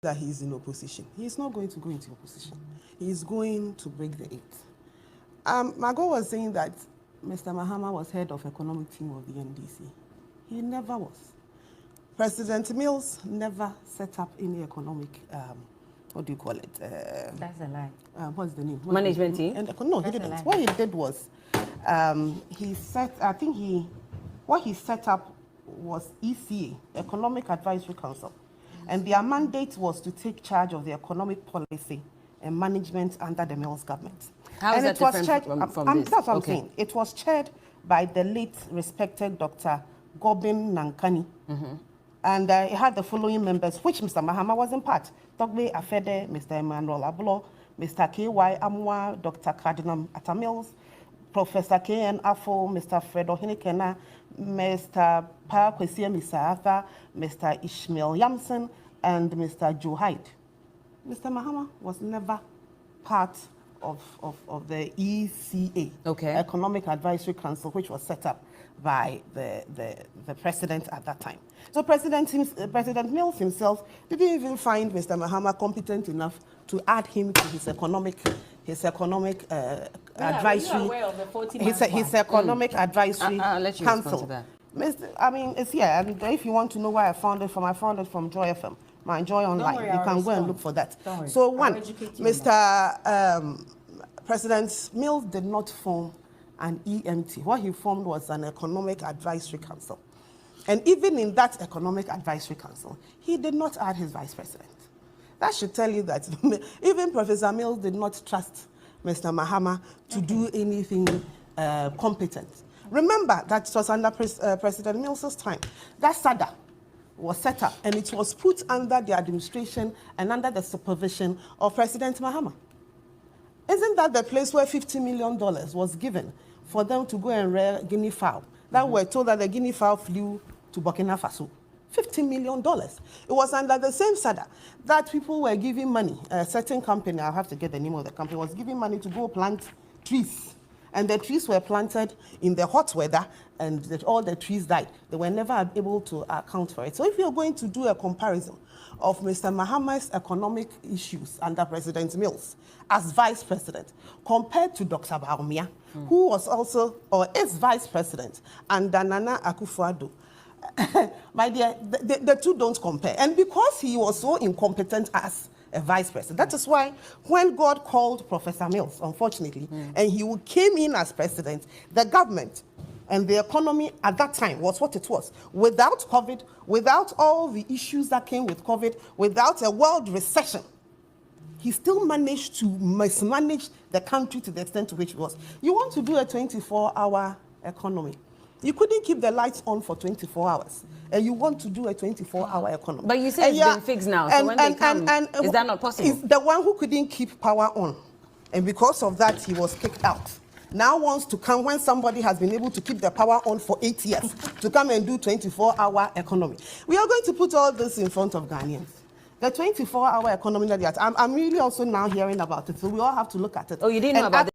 that he is in opposition. He is not going to go into opposition. He is going to break the eight. Margot was saying that Mr. Mahama was head of economic team of the NDC. He never was. President Mills never set up any economic, what do you call it? That's a lie. What's the name? Management team? No, he didn't. What he did was, what he set up was ECA, Economic Advisory Council. And their mandate was to take charge of the economic policy and management under the Mills government. How is that different from this? That's what I'm saying. It was chaired by the late respected Dr. Gobin Nankani. And it had the following members, which Mr. Mahama was in part. Dr. Afede, Mr. Emmanuel Abulo, Mr. K.Y. Amwa, Dr. Cardinal Atamils, Professor K.N. Afo, Mr. Fredo Hinikena, Mr. Pa Kwesi Misartha, Mr. Ishmael Yamson, and Mr. Joe Hyde. Mr. Mahama was never part of the ECA, Economic Advisory Council, which was set up by the president at that time. So President Mills himself didn't even find Mr. Mahama competent enough to add him to his economic advisory. His economic advisory council. I mean, it's here. And if you want to know where I found it from Joy FM, my Joy Online. You can go and look for that. So one, President Mills did not form an EMT. What he formed was an Economic Advisory Council. And even in that Economic Advisory Council, he did not add his vice president. That should tell you that even Professor Mills did not trust Mr. Mahama to do anything competent. Remember that it was under President Mills' time that SADA was set up, and it was put under the administration and under the supervision of President Mahama. Isn't that the place where $50 million was given for them to go and rear guinea fowl? That we're told that the guinea fowl flew to Burkina Faso. $50 million. It was under the same SADA that people were giving money. A certain company, I'll have to get the name of the company, was giving money to go plant trees. And the trees were planted in the hot weather, and all the trees died. They were never able to account for it. So if you're going to do a comparison of Mr. Mahama's economic issues under President Mills as vice president, compared to Dr. Baumia, who was also, or is vice president, under Nana Akufo-Addo, my dear, the two don't compare. And because he was so incompetent as a vice president, that is why when God called Professor Mills, unfortunately, and he came in as president, the government and the economy at that time was what it was. Without COVID, without all the issues that came with COVID, without a world recession, he still managed to mismanage the country to the extent to which it was. You want to do a 24-hour economy. You couldn't keep the lights on for 24 hours. And you want to do a 24-hour economy. But you say it's been fixed now, so when they come, is that not possible? The one who couldn't keep power on, and because of that, he was kicked out, now wants to come when somebody has been able to keep the power on for 8 years to come and do 24-hour economy. We are going to put all this in front of Ghanaians. The 24-hour economy that I'm really also now hearing about it, so we all have to look at it. Oh, you didn't know about